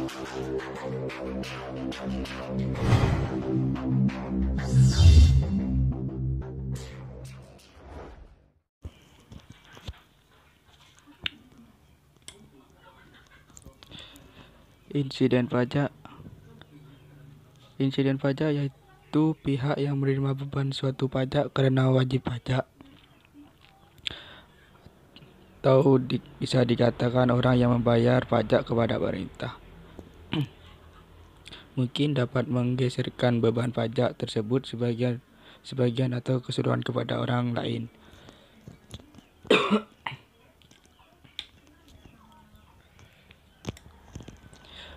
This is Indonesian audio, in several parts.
Insiden pajak. Insiden pajak yaitu pihak yang menerima beban suatu pajak karena wajib pajak. Atau bisa dikatakan orang yang membayar pajak kepada pemerintah. Mungkin dapat menggeserkan beban pajak tersebut sebagian atau keseluruhan kepada orang lain.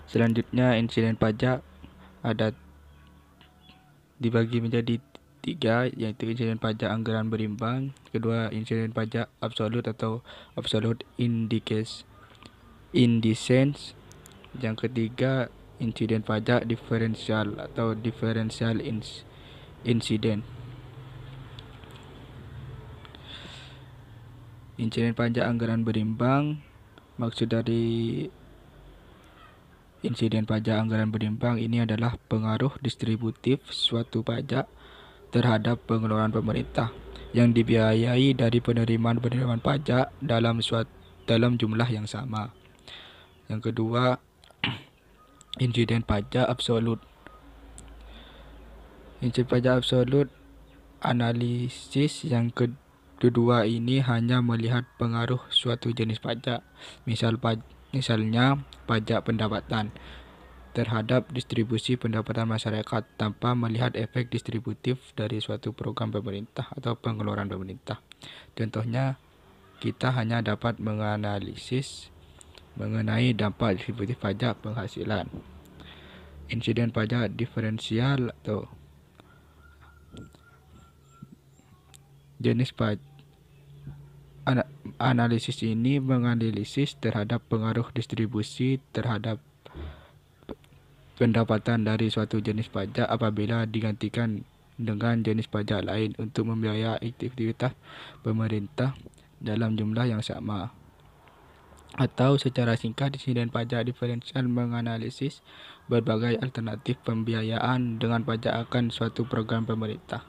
Selanjutnya, insiden pajak ada dibagi menjadi 3, yaitu insiden pajak anggaran berimbang, kedua insiden pajak absolut atau absolute indecence, yang ketiga insiden pajak diferensial atau differential insiden. Insiden pajak anggaran berimbang, maksud dari insiden pajak anggaran berimbang ini adalah pengaruh distributif suatu pajak terhadap pengeluaran pemerintah yang dibiayai dari penerimaan pajak dalam jumlah yang sama. Yang kedua, insiden pajak absolut. Insiden pajak absolut analisis yang kedua ini hanya melihat pengaruh suatu jenis pajak, misalnya pajak pendapatan terhadap distribusi pendapatan masyarakat tanpa melihat efek distributif dari suatu program pemerintah atau pengeluaran pemerintah. Contohnya, kita hanya dapat menganalisis mengenai dampak distributif pajak penghasilan. Insiden pajak diferensial atau jenis pajak. Analisis ini menganalisis terhadap pengaruh distribusi terhadap pendapatan dari suatu jenis pajak apabila digantikan dengan jenis pajak lain untuk membiayai aktivitas pemerintah dalam jumlah yang sama. Atau secara singkat, insiden pajak diferensial menganalisis berbagai alternatif pembiayaan dengan pajak akan suatu program pemerintah.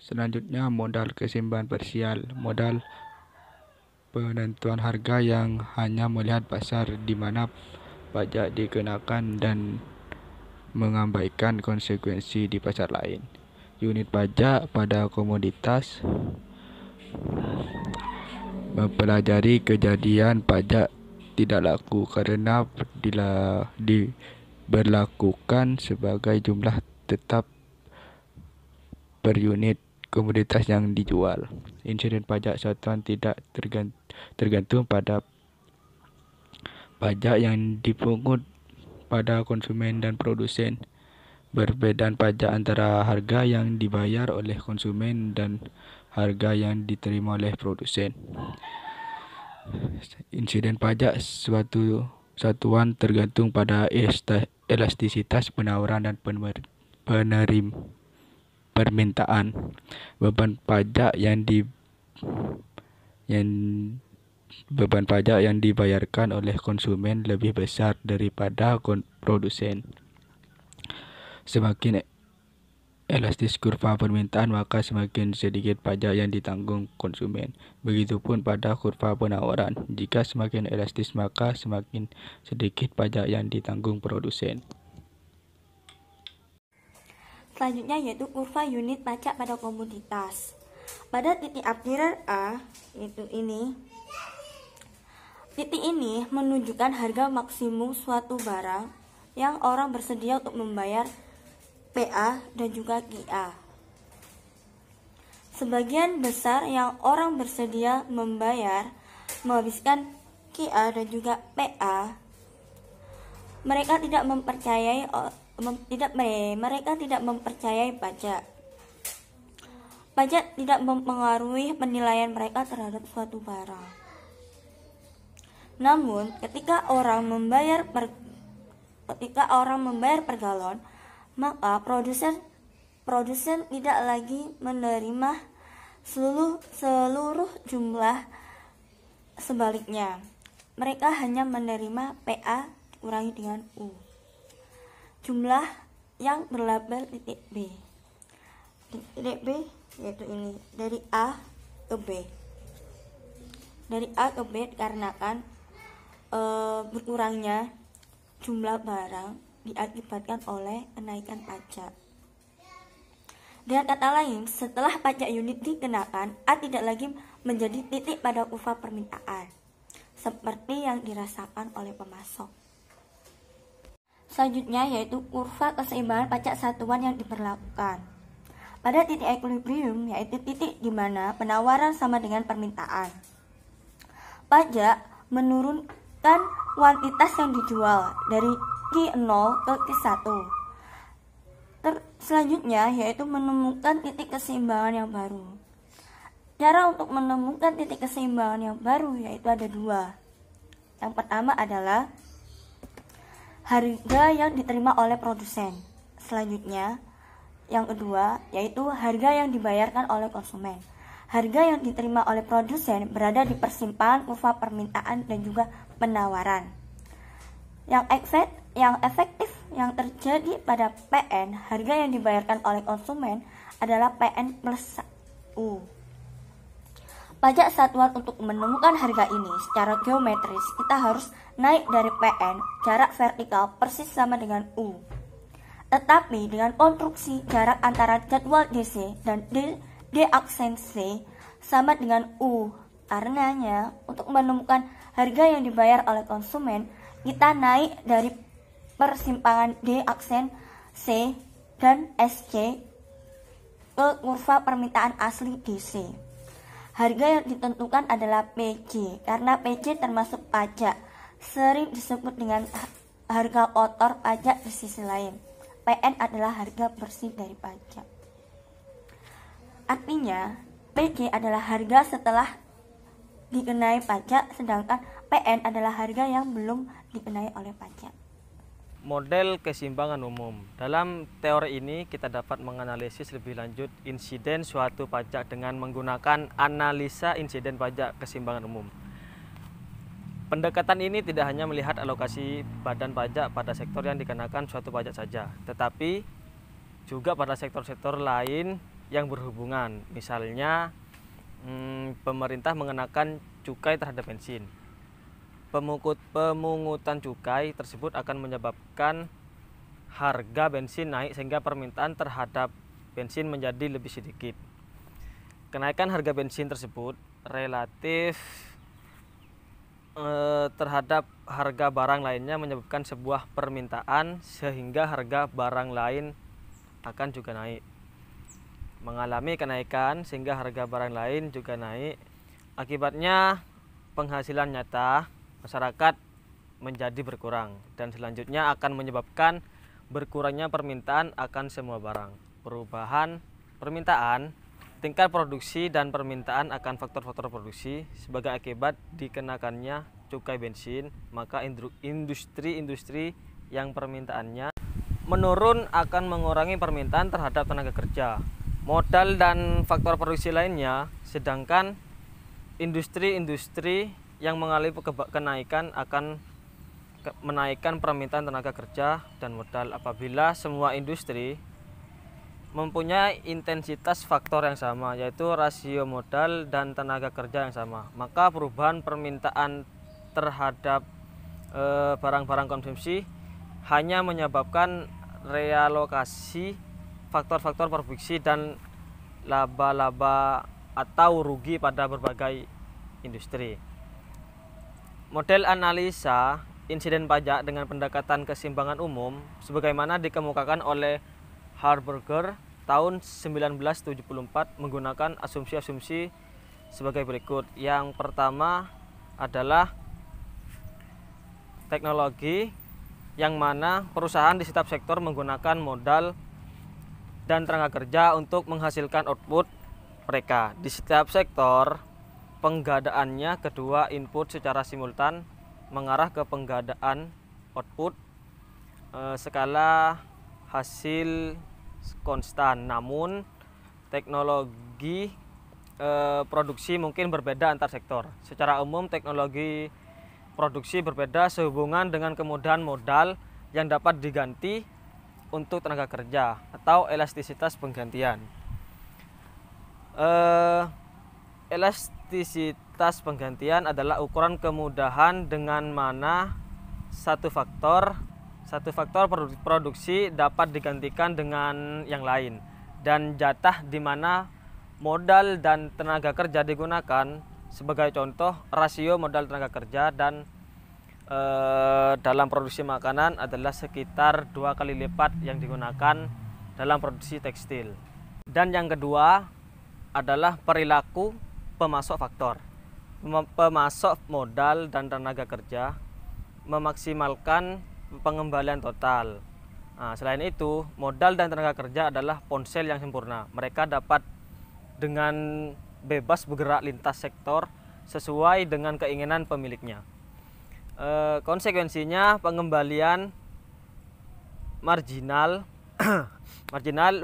Selanjutnya, modal keseimbangan parsial. Modal penentuan harga yang hanya melihat pasar di mana pajak dikenakan dan mengabaikan konsekuensi di pasar lain. Unit pajak pada komoditas. Mempelajari kejadian pajak tidak laku karena diberlakukan sebagai jumlah tetap per unit komoditas yang dijual. Insiden pajak satuan tidak tergantung pada pajak yang dipungut pada konsumen dan produsen. Perbedaan pajak antara harga yang dibayar oleh konsumen dan harga yang diterima oleh produsen. Insiden pajak suatu satuan tergantung pada elastisitas penawaran dan permintaan. Beban pajak yang dibayarkan oleh konsumen lebih besar daripada produsen. Semakin elastis kurva permintaan, maka semakin sedikit pajak yang ditanggung konsumen. Begitupun pada kurva penawaran. Jika semakin elastis, maka semakin sedikit pajak yang ditanggung produsen. Selanjutnya yaitu kurva unit pajak pada komoditas. Pada titik akhir A, yaitu ini. Titik ini menunjukkan harga maksimum suatu barang yang orang bersedia untuk membayar PA dan juga QA. Sebagian besar yang orang bersedia membayar menghabiskan QA dan juga PA. Mereka tidak mempercayai pajak. Pajak tidak mempengaruhi penilaian mereka terhadap suatu barang. Namun, ketika orang membayar per galon, maka produsen tidak lagi menerima seluruh jumlah. Sebaliknya, mereka hanya menerima PA dikurangi dengan U, jumlah yang berlabel titik B. Titik B yaitu ini, dari A ke B. Dari A ke B dikarenakan berkurangnya jumlah barang diakibatkan oleh kenaikan pajak. Dengan kata lain, setelah pajak unit dikenakan, A tidak lagi menjadi titik pada kurva permintaan, seperti yang dirasakan oleh pemasok. Selanjutnya yaitu kurva keseimbangan pajak satuan yang diberlakukan. Pada titik equilibrium, yaitu titik di mana penawaran sama dengan permintaan, pajak menurunkan kuantitas yang dijual dari Q0 ke Q1. Selanjutnya yaitu menemukan titik keseimbangan yang baru. Cara untuk menemukan titik keseimbangan yang baru yaitu ada dua. Yang pertama adalah harga yang diterima oleh produsen. Selanjutnya yang kedua yaitu harga yang dibayarkan oleh konsumen. Harga yang diterima oleh produsen berada di persimpangan kurva permintaan dan juga penawaran. Yang efektif yang terjadi pada PN, harga yang dibayarkan oleh konsumen, adalah PN plus U. Pajak satuan untuk menemukan harga ini secara geometris, kita harus naik dari PN, jarak vertikal persis sama dengan U. Tetapi dengan konstruksi jarak antara jadwal DC dan D aksen C sama dengan U. Karenanya, untuk menemukan harga yang dibayar oleh konsumen, kita naik dari persimpangan D aksen C dan SC ke kurva permintaan asli DC. Harga yang ditentukan adalah PJ, karena PJ termasuk pajak, sering disebut dengan harga kotor pajak di sisi lain. PN adalah harga bersih dari pajak. Artinya, PJ adalah harga setelah dikenai pajak, sedangkan PN adalah harga yang belum dikenai oleh pajak. Model keseimbangan umum. Dalam teori ini kita dapat menganalisis lebih lanjut insiden suatu pajak dengan menggunakan analisa insiden pajak keseimbangan umum. Pendekatan ini tidak hanya melihat alokasi badan pajak pada sektor yang dikenakan suatu pajak saja, tetapi juga pada sektor-sektor lain yang berhubungan. Misalnya pemerintah mengenakan cukai terhadap bensin. Pemungutan cukai tersebut akan menyebabkan harga bensin naik sehingga permintaan terhadap bensin menjadi lebih sedikit. Kenaikan harga bensin tersebut relatif terhadap harga barang lainnya menyebabkan sebuah permintaan sehingga harga barang lain akan juga naik. Mengalami kenaikan sehingga harga barang lain juga naik. Akibatnya penghasilan nyata masyarakat menjadi berkurang dan selanjutnya akan menyebabkan berkurangnya permintaan akan semua barang. Perubahan permintaan, tingkat produksi dan permintaan akan faktor-faktor produksi sebagai akibat dikenakannya cukai bensin, maka industri-industri yang permintaannya menurun akan mengurangi permintaan terhadap tenaga kerja, modal dan faktor produksi lainnya, sedangkan industri-industri yang mengalami kenaikan akan menaikkan permintaan tenaga kerja dan modal. Apabila semua industri mempunyai intensitas faktor yang sama, yaitu rasio modal dan tenaga kerja yang sama, maka perubahan permintaan terhadap barang-barang konsumsi hanya menyebabkan realokasi faktor-faktor produksi dan laba-laba atau rugi pada berbagai industri. Model analisa insiden pajak dengan pendekatan keseimbangan umum sebagaimana dikemukakan oleh Harberger tahun 1974 menggunakan asumsi-asumsi sebagai berikut. Yang pertama adalah teknologi, yang mana perusahaan di setiap sektor menggunakan modal dan tenaga kerja untuk menghasilkan output mereka. Di setiap sektor penggadaannya kedua input secara simultan mengarah ke penggadaan output. Skala hasil konstan, namun teknologi produksi mungkin berbeda antar sektor. Secara umum teknologi produksi berbeda sehubungan dengan kemudahan modal yang dapat diganti untuk tenaga kerja atau elastisitas penggantian. Elastisitas penggantian adalah ukuran kemudahan dengan mana satu faktor produksi dapat digantikan dengan yang lain, dan jatah di mana modal dan tenaga kerja digunakan. Sebagai contoh, rasio modal tenaga kerja dan dalam produksi makanan adalah sekitar 2 kali lipat yang digunakan dalam produksi tekstil. Dan yang kedua adalah perilaku pemasok faktor. Pemasok modal dan tenaga kerja memaksimalkan pengembalian total. Nah, selain itu, modal dan tenaga kerja adalah ponsel yang sempurna. Mereka dapat dengan bebas bergerak lintas sektor sesuai dengan keinginan pemiliknya. Konsekuensinya pengembalian marginal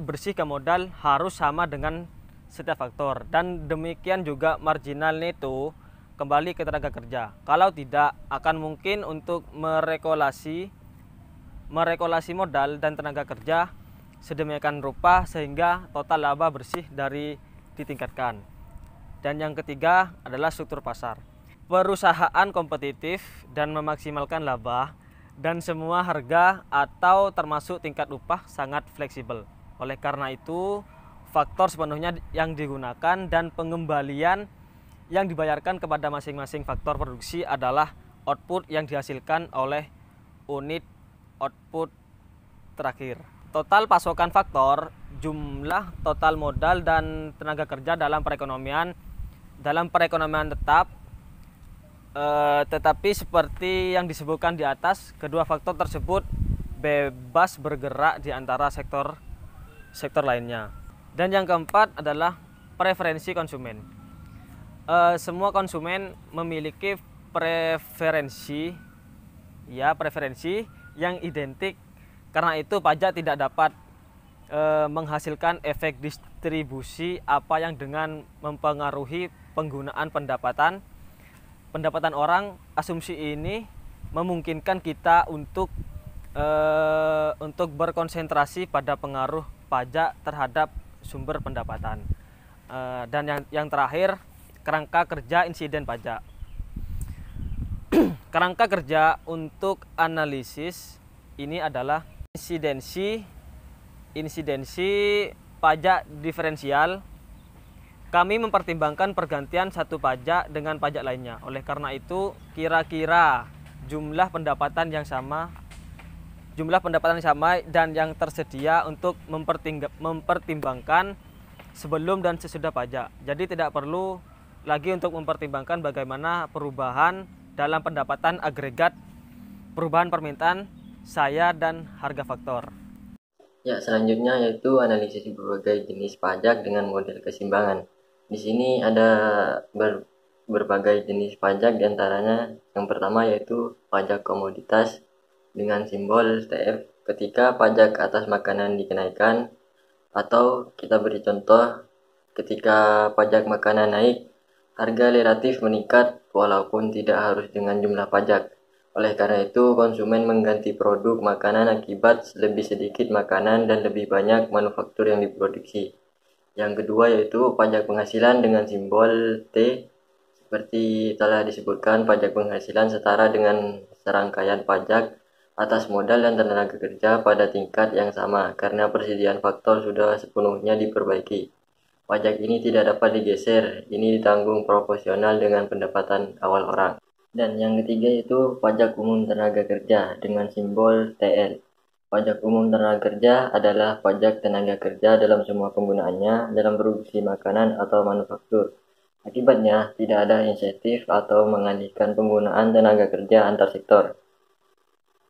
bersih ke modal harus sama dengan setiap faktor, dan demikian juga marginal neto kembali ke tenaga kerja. Kalau tidak, akan mungkin untuk meregulasi modal dan tenaga kerja sedemikian rupa sehingga total laba bersih ditingkatkan. Dan yang ketiga adalah struktur pasar. Perusahaan kompetitif dan memaksimalkan laba, dan semua harga atau termasuk tingkat upah sangat fleksibel. Oleh karena itu, faktor sepenuhnya yang digunakan dan pengembalian yang dibayarkan kepada masing-masing faktor produksi adalah output yang dihasilkan oleh unit output terakhir. Total pasokan faktor, jumlah total modal dan tenaga kerja dalam perekonomian tetap, tetapi seperti yang disebutkan di atas, kedua faktor tersebut bebas bergerak di antara sektor lainnya. Dan yang keempat adalah preferensi konsumen. Semua konsumen memiliki preferensi yang identik. Karena itu pajak tidak dapat menghasilkan efek distribusi apa yang dengan mempengaruhi penggunaan pendapatan orang. Asumsi ini memungkinkan kita untuk berkonsentrasi pada pengaruh pajak terhadap sumber pendapatan. Dan yang terakhir, kerangka kerja insiden pajak. Kerangka kerja untuk analisis ini adalah insidensi pajak diferensial. Kami mempertimbangkan pergantian satu pajak dengan pajak lainnya. Oleh karena itu, kira-kira jumlah pendapatan yang sama dan yang tersedia untuk mempertimbangkan sebelum dan sesudah pajak. Jadi tidak perlu lagi untuk mempertimbangkan bagaimana perubahan dalam pendapatan agregat, perubahan permintaan saya, dan harga faktor. Ya, selanjutnya yaitu analisis berbagai jenis pajak dengan model keseimbangan. Di sini ada berbagai jenis pajak, diantaranya yang pertama yaitu pajak komoditas dengan simbol TF. Ketika pajak atas makanan dikenaikan, atau kita beri contoh, ketika pajak makanan naik, harga relatif meningkat walaupun tidak harus dengan jumlah pajak. Oleh karena itu, konsumen mengganti produk makanan akibat lebih sedikit makanan dan lebih banyak manufaktur yang diproduksi. Yang kedua yaitu pajak penghasilan dengan simbol T. Seperti telah disebutkan, pajak penghasilan setara dengan serangkaian pajak atas modal dan tenaga kerja pada tingkat yang sama karena persediaan faktor sudah sepenuhnya diperbaiki. Pajak ini tidak dapat digeser, ini ditanggung proporsional dengan pendapatan awal orang. Dan yang ketiga yaitu pajak umum tenaga kerja dengan simbol TL. Pajak umum tenaga kerja adalah pajak tenaga kerja dalam semua penggunaannya dalam produksi makanan atau manufaktur. Akibatnya, tidak ada insentif atau mengalihkan penggunaan tenaga kerja antar sektor.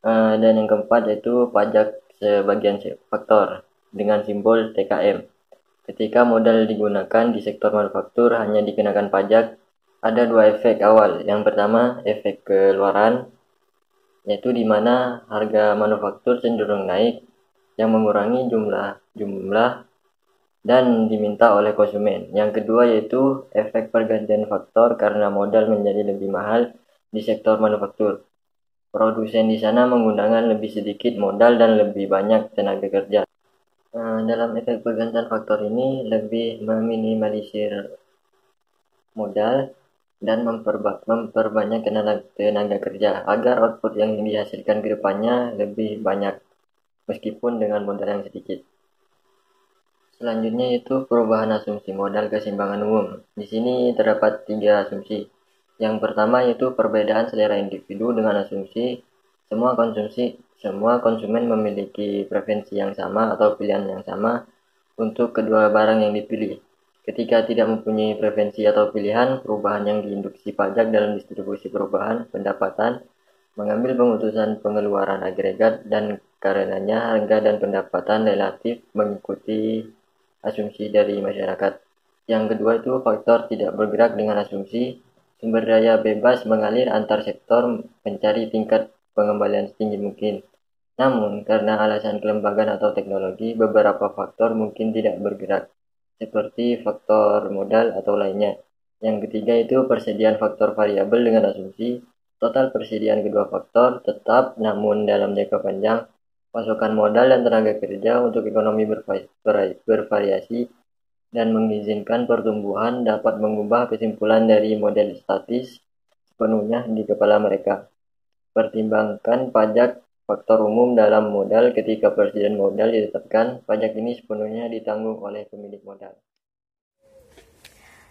Dan yang keempat yaitu pajak sebagian faktor dengan simbol TKM. Ketika modal digunakan di sektor manufaktur hanya dikenakan pajak, ada dua efek awal. Yang pertama, efek keluaran, yaitu di mana harga manufaktur cenderung naik yang mengurangi jumlah dan diminta oleh konsumen. Yang kedua yaitu efek pergantian faktor karena modal menjadi lebih mahal di sektor manufaktur. Produsen di sana menggunakan lebih sedikit modal dan lebih banyak tenaga kerja. Dalam efek pergantian faktor ini lebih meminimalisir modal dan memperbanyak tenaga kerja agar output yang dihasilkan ke depannya lebih banyak meskipun dengan modal yang sedikit. Selanjutnya itu perubahan asumsi modal keseimbangan umum. Di sini terdapat 3 asumsi. Yang pertama yaitu perbedaan selera individu dengan asumsi semua konsumen memiliki preferensi yang sama atau pilihan yang sama untuk kedua barang yang dipilih. Ketika tidak mempunyai preferensi atau pilihan, perubahan yang diinduksi pajak dalam distribusi perubahan pendapatan mengambil pengutusan pengeluaran agregat dan karenanya harga dan pendapatan relatif mengikuti asumsi dari masyarakat. Yang kedua itu faktor tidak bergerak dengan asumsi. Sumber daya bebas mengalir antar sektor mencari tingkat pengembalian setinggi mungkin. Namun, karena alasan kelembagaan atau teknologi, beberapa faktor mungkin tidak bergerak, seperti faktor modal atau lainnya. Yang ketiga itu persediaan faktor variabel dengan asumsi. Total persediaan kedua faktor tetap, namun dalam jangka panjang, pasokan modal dan tenaga kerja untuk ekonomi bervariasi dan mengizinkan pertumbuhan dapat mengubah kesimpulan dari model statis sepenuhnya di kepala mereka. Pertimbangkan pajak faktor umum dalam modal. Ketika persediaan modal ditetapkan, pajak ini sepenuhnya ditanggung oleh pemilik modal.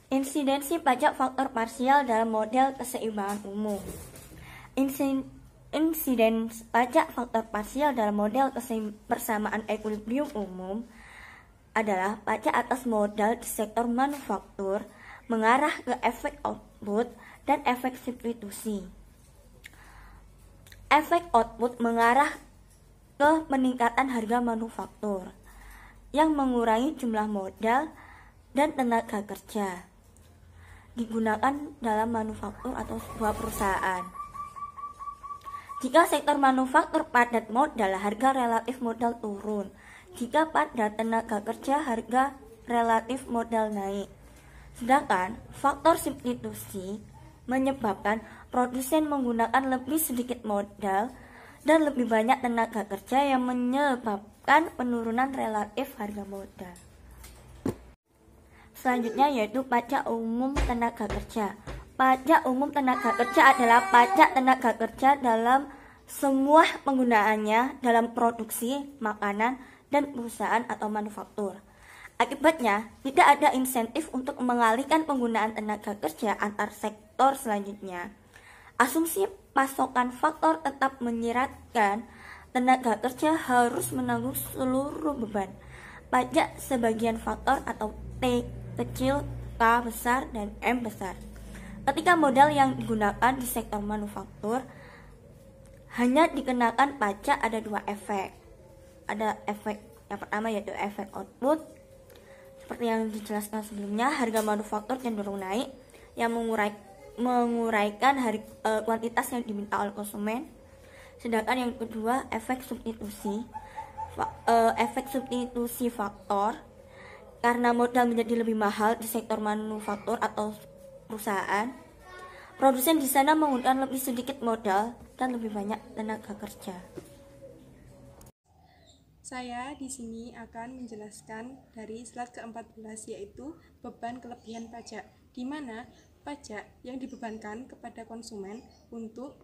Insidensi pajak faktor parsial dalam model keseimbangan umum. Insiden pajak faktor parsial dalam model persamaan ekuilibrium umum adalah pajak atas modal di sektor manufaktur mengarah ke efek output dan efek substitusi. Efek output mengarah ke peningkatan harga manufaktur yang mengurangi jumlah modal dan tenaga kerja digunakan dalam manufaktur atau sebuah perusahaan. Jika sektor manufaktur padat modal, harga relatif modal turun. Jika padat tenaga kerja, harga relatif modal naik. Sedangkan faktor substitusi menyebabkan produsen menggunakan lebih sedikit modal dan lebih banyak tenaga kerja yang menyebabkan penurunan relatif harga modal. Selanjutnya yaitu pajak umum tenaga kerja. Pajak umum tenaga kerja adalah pajak tenaga kerja dalam semua penggunaannya dalam produksi, makanan, dan perusahaan atau manufaktur. Akibatnya, tidak ada insentif untuk mengalihkan penggunaan tenaga kerja antar sektor selanjutnya. Asumsi pasokan faktor tetap menyiratkan tenaga kerja harus menanggung seluruh beban pajak sebagian faktor atau T kecil, K besar, dan M besar. Ketika modal yang digunakan di sektor manufaktur hanya dikenakan pajak, ada 2 efek. Ada efek yang pertama yaitu efek output. Seperti yang dijelaskan sebelumnya, harga manufaktur cenderung naik yang menguraikan kuantitas yang diminta oleh konsumen. Sedangkan yang kedua, efek substitusi. Efek substitusi faktor karena modal menjadi lebih mahal di sektor manufaktur atau perusahaan. Produsen di sana menggunakan lebih sedikit modal dan lebih banyak tenaga kerja. Saya di sini akan menjelaskan dari slide ke-14 yaitu beban kelebihan pajak, di mana pajak yang dibebankan kepada konsumen untuk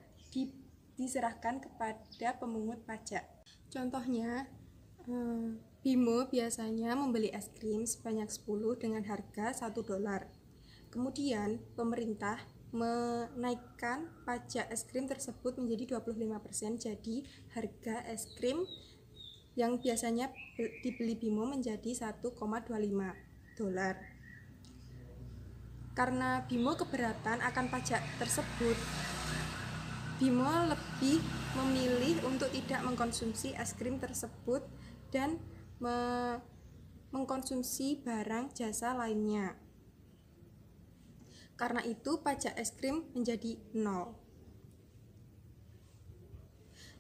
diserahkan kepada pemungut pajak. Contohnya, Bimo biasanya membeli es krim sebanyak 10 dengan harga $1. Kemudian pemerintah menaikkan pajak es krim tersebut menjadi 25%, jadi harga es krim yang biasanya dibeli Bimo menjadi $1,25. Karena Bimo keberatan akan pajak tersebut, Bimo lebih memilih untuk tidak mengkonsumsi es krim tersebut dan mengkonsumsi barang jasa lainnya. Karena itu pajak es krim menjadi 0.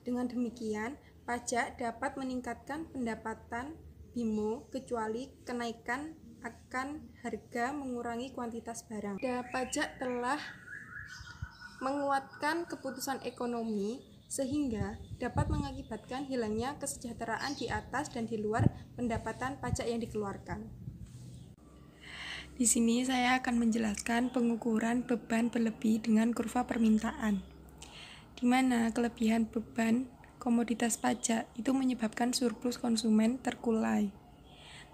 Dengan demikian, pajak dapat meningkatkan pendapatan BIMO kecuali kenaikan akan harga mengurangi kuantitas barang. Pajak telah menguatkan keputusan ekonomi sehingga dapat mengakibatkan hilangnya kesejahteraan di atas dan di luar pendapatan pajak yang dikeluarkan. Di sini saya akan menjelaskan pengukuran beban berlebih dengan kurva permintaan, di mana kelebihan beban komoditas pajak itu menyebabkan surplus konsumen terkulai,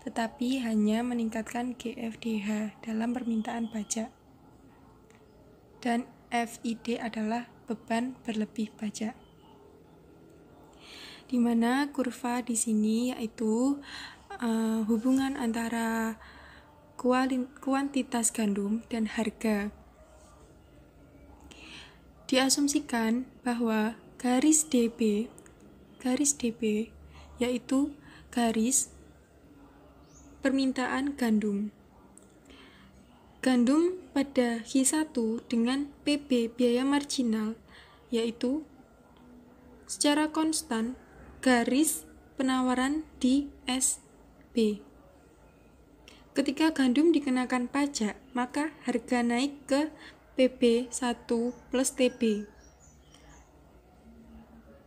tetapi hanya meningkatkan GFDH dalam permintaan pajak. Dan FID adalah beban berlebih pajak. Di mana kurva di sini yaitu hubungan antara kuantitas gandum dan harga. Diasumsikan bahwa garis DB yaitu garis permintaan gandum. Gandum pada Q1 dengan PB biaya marginal yaitu secara konstan garis penawaran di SB. Ketika gandum dikenakan pajak, maka harga naik ke PB1 plus TB.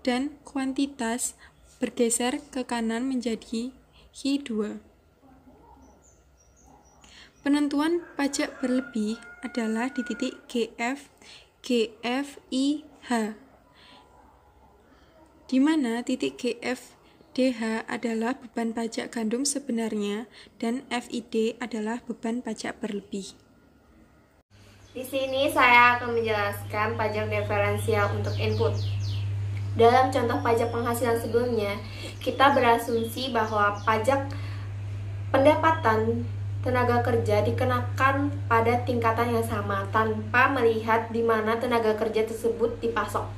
Dan kuantitas bergeser ke kanan menjadi Q2. Penentuan pajak berlebih adalah di titik GFIH, di mana titik GFDH adalah beban pajak gandum sebenarnya dan FID adalah beban pajak berlebih. Di sini saya akan menjelaskan pajak diferensial untuk input. Dalam contoh pajak penghasilan sebelumnya, kita berasumsi bahwa pajak pendapatan tenaga kerja dikenakan pada tingkatan yang sama tanpa melihat di mana tenaga kerja tersebut dipasok.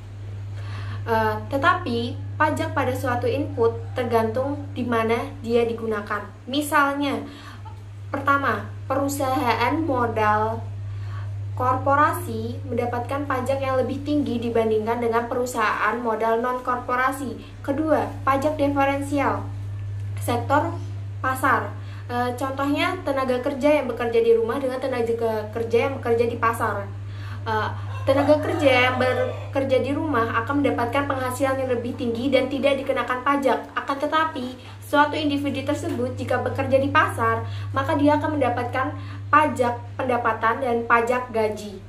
Tetapi pajak pada suatu input tergantung di mana dia digunakan. Misalnya, pertama, perusahaan modal korporasi mendapatkan pajak yang lebih tinggi dibandingkan dengan perusahaan modal non-korporasi. Kedua, pajak diferensial sektor pasar. Contohnya tenaga kerja yang bekerja di rumah dengan tenaga kerja yang bekerja di pasar. Tenaga kerja yang bekerja di rumah akan mendapatkan penghasilan yang lebih tinggi dan tidak dikenakan pajak. Akan tetapi, suatu individu tersebut jika bekerja di pasar, maka dia akan mendapatkan pajak pendapatan dan pajak gaji.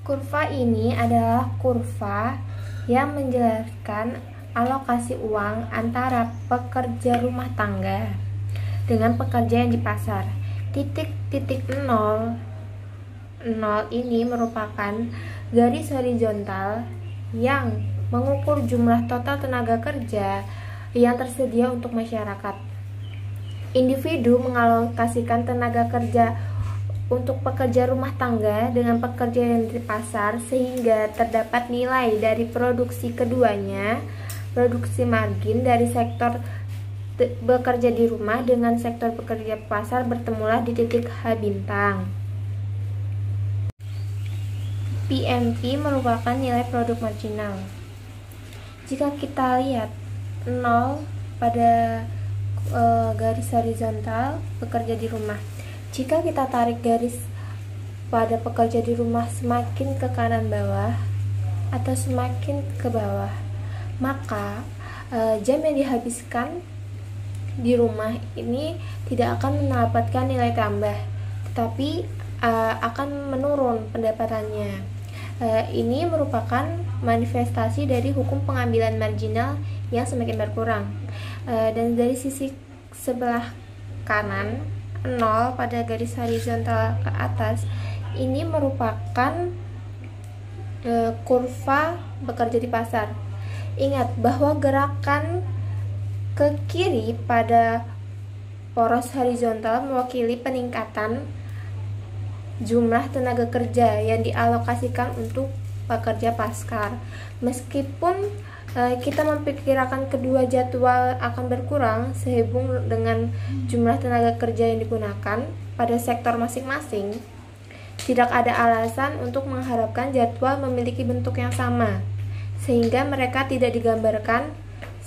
Kurva ini adalah kurva yang menjelaskan alokasi uang antara pekerja rumah tangga dengan pekerja yang di pasar. Titik 0 ini merupakan garis horizontal yang mengukur jumlah total tenaga kerja yang tersedia untuk masyarakat. Individu mengalokasikan tenaga kerja untuk pekerja rumah tangga dengan pekerja yang di pasar sehingga terdapat nilai dari produksi keduanya, produksi margin dari sektor bekerja di rumah dengan sektor bekerja pasar bertemulah di titik H bintang. PMP merupakan nilai produk marginal. Jika kita lihat 0 pada garis horizontal bekerja di rumah, jika kita tarik garis pada pekerja di rumah semakin ke kanan bawah atau semakin ke bawah, maka jam yang dihabiskan di rumah ini tidak akan mendapatkan nilai tambah, tetapi akan menurun pendapatannya. Ini merupakan manifestasi dari hukum pengambilan marginal yang semakin berkurang. Dan dari sisi sebelah kanan 0 pada garis horizontal ke atas ini merupakan kurva bekerja di pasar. Ingat bahwa gerakan ke kiri pada poros horizontal mewakili peningkatan jumlah tenaga kerja yang dialokasikan untuk pekerja pasar. Meskipun kita memperkirakan kedua jadwal akan berkurang sehubung dengan jumlah tenaga kerja yang digunakan pada sektor masing-masing, tidak ada alasan untuk mengharapkan jadwal memiliki bentuk yang sama, sehingga mereka tidak digambarkan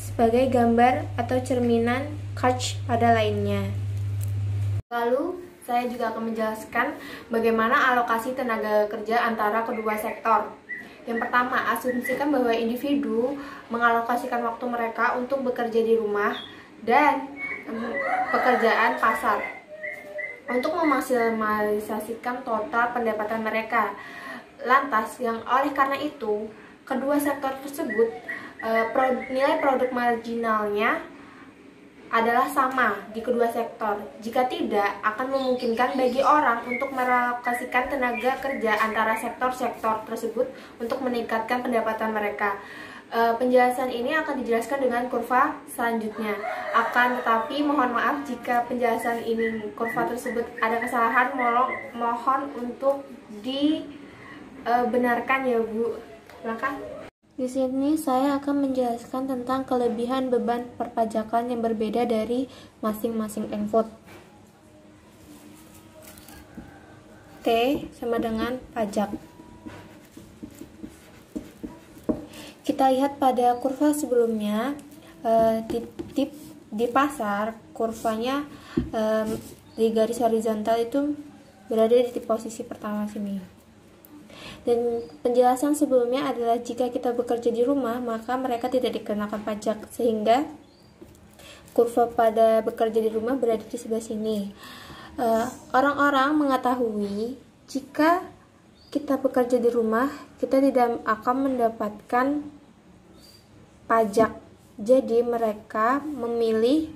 sebagai gambar atau cerminan Kutch pada lainnya. Lalu, saya juga akan menjelaskan bagaimana alokasi tenaga kerja antara kedua sektor. Yang pertama, asumsikan bahwa individu mengalokasikan waktu mereka untuk bekerja di rumah dan pekerjaan pasar untuk memaksimalisasikan total pendapatan mereka. Lantas, oleh karena itu, kedua sektor tersebut nilai produk marginalnya adalah sama di kedua sektor. Jika tidak, akan memungkinkan bagi orang untuk merelokasikan tenaga kerja antara sektor-sektor tersebut untuk meningkatkan pendapatan mereka. Penjelasan ini akan dijelaskan dengan kurva selanjutnya. Akan tetapi mohon maaf jika penjelasan ini kurva tersebut ada kesalahan, mohon untuk dibenarkan ya Bu. Silakan. Di sini saya akan menjelaskan tentang kelebihan beban perpajakan yang berbeda dari masing-masing input. T sama dengan pajak. Kita lihat pada kurva sebelumnya, di pasar kurvanya di garis horizontal itu berada di posisi pertama sini. Dan penjelasan sebelumnya adalah jika kita bekerja di rumah, maka mereka tidak dikenakan pajak, sehingga kurva pada bekerja di rumah berada di sebelah sini. Orang-orang mengetahui jika kita bekerja di rumah, kita tidak akan mendapatkan pajak. Jadi mereka memilih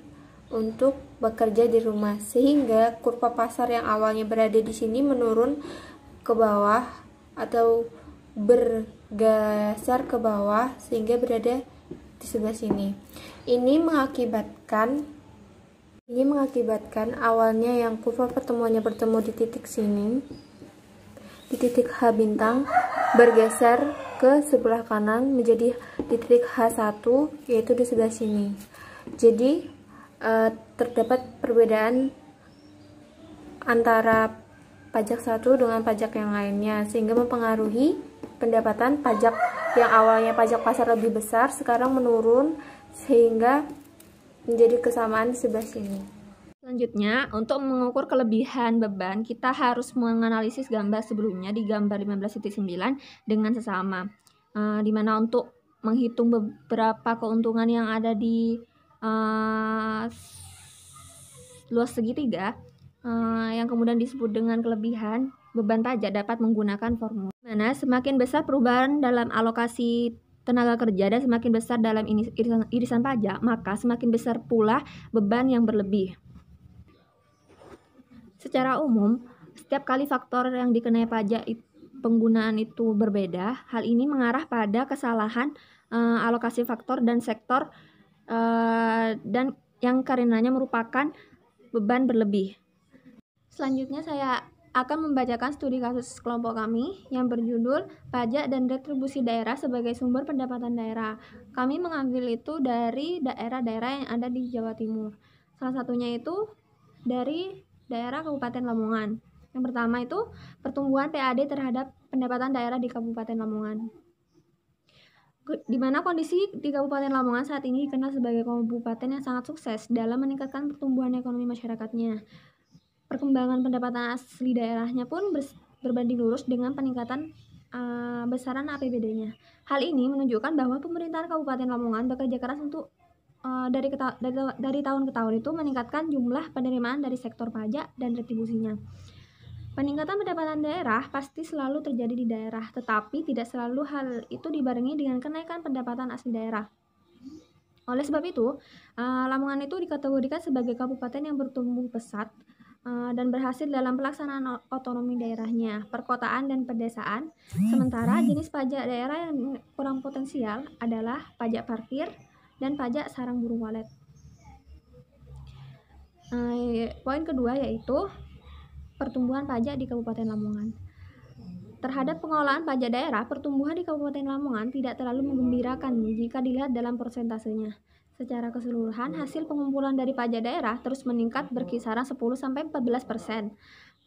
untuk bekerja di rumah, sehingga kurva pasar yang awalnya berada di sini menurun ke bawah atau bergeser ke bawah sehingga berada di sebelah sini. Ini mengakibatkan awalnya yang kurva pertemuannya bertemu di titik sini, di titik H bintang, bergeser ke sebelah kanan menjadi di titik H1, yaitu di sebelah sini. Jadi terdapat perbedaan antara pajak satu dengan pajak yang lainnya, sehingga mempengaruhi pendapatan pajak yang awalnya pajak pasar lebih besar sekarang menurun sehingga menjadi kesamaan di sebelah sini. Selanjutnya, untuk mengukur kelebihan beban, kita harus menganalisis gambar sebelumnya di gambar 15.9 dengan sesama. Dimana untuk menghitung beberapa keuntungan yang ada di luas segitiga, yang kemudian disebut dengan kelebihan beban pajak, dapat menggunakan formula. Mana semakin besar perubahan dalam alokasi tenaga kerja dan semakin besar dalam irisan pajak, maka semakin besar pula beban yang berlebih. Secara umum, setiap kali faktor yang dikenai pajak penggunaan itu berbeda, hal ini mengarah pada kesalahan alokasi faktor dan sektor dan yang karenanya merupakan beban berlebih. Selanjutnya saya akan membacakan studi kasus kelompok kami yang berjudul Pajak dan Retribusi Daerah sebagai Sumber Pendapatan Daerah. Kami mengambil itu dari daerah-daerah yang ada di Jawa Timur. Salah satunya itu dari daerah Kabupaten Lamongan. Yang pertama itu pertumbuhan PAD terhadap pendapatan daerah di Kabupaten Lamongan. Di mana kondisi di Kabupaten Lamongan saat ini dikenal sebagai kabupaten yang sangat sukses dalam meningkatkan pertumbuhan ekonomi masyarakatnya. Perkembangan pendapatan asli daerahnya pun berbanding lurus dengan peningkatan besaran APBD-nya. Hal ini menunjukkan bahwa pemerintahan Kabupaten Lamongan bekerja keras untuk dari tahun ke tahun itu meningkatkan jumlah penerimaan dari sektor pajak dan retribusinya. Peningkatan pendapatan daerah pasti selalu terjadi di daerah, tetapi tidak selalu hal itu dibarengi dengan kenaikan pendapatan asli daerah. Oleh sebab itu, Lamongan itu dikategorikan sebagai kabupaten yang bertumbuh pesat dan berhasil dalam pelaksanaan otonomi daerahnya, perkotaan dan pedesaan. Sementara jenis pajak daerah yang kurang potensial adalah pajak parkir dan pajak sarang burung walet. Poin kedua yaitu pertumbuhan pajak di Kabupaten Lamongan. Terhadap pengelolaan pajak daerah, pertumbuhan di Kabupaten Lamongan tidak terlalu menggembirakan jika dilihat dalam persentasenya. Secara keseluruhan, hasil pengumpulan dari pajak daerah terus meningkat berkisaran 10-14%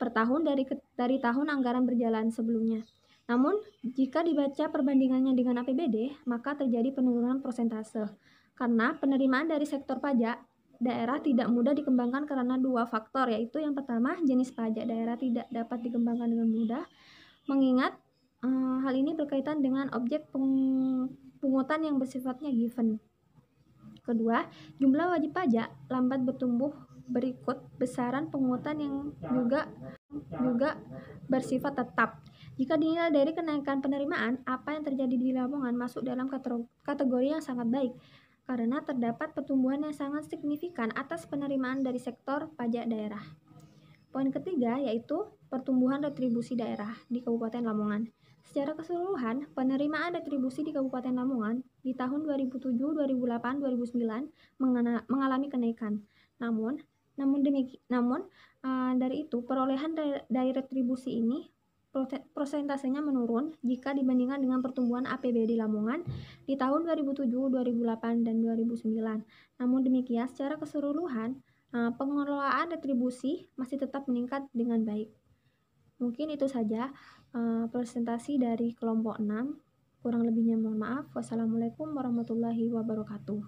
per tahun dari tahun anggaran berjalan sebelumnya. Namun, jika dibaca perbandingannya dengan APBD, maka terjadi penurunan persentase. Karena penerimaan dari sektor pajak daerah tidak mudah dikembangkan karena dua faktor, yaitu yang pertama, jenis pajak daerah tidak dapat dikembangkan dengan mudah, mengingat hal ini berkaitan dengan objek pungutan yang bersifatnya given. Kedua, jumlah wajib pajak lambat bertumbuh berikut besaran pungutan yang juga bersifat tetap. Jika dinilai dari kenaikan penerimaan, apa yang terjadi di Lamongan masuk dalam kategori yang sangat baik, karena terdapat pertumbuhan yang sangat signifikan atas penerimaan dari sektor pajak daerah. Poin ketiga yaitu pertumbuhan retribusi daerah di Kabupaten Lamongan. Secara keseluruhan, penerimaan retribusi di Kabupaten Lamongan di tahun 2007, 2008, 2009 mengalami kenaikan. Namun dari itu perolehan dari retribusi ini prosentasenya menurun jika dibandingkan dengan pertumbuhan APBD Lamongan di tahun 2007, 2008, dan 2009. Namun demikian, secara keseluruhan, pengelolaan retribusi masih tetap meningkat dengan baik. Mungkin itu saja presentasi dari kelompok 6. Kurang lebihnya mohon maaf. Wassalamualaikum warahmatullahi wabarakatuh.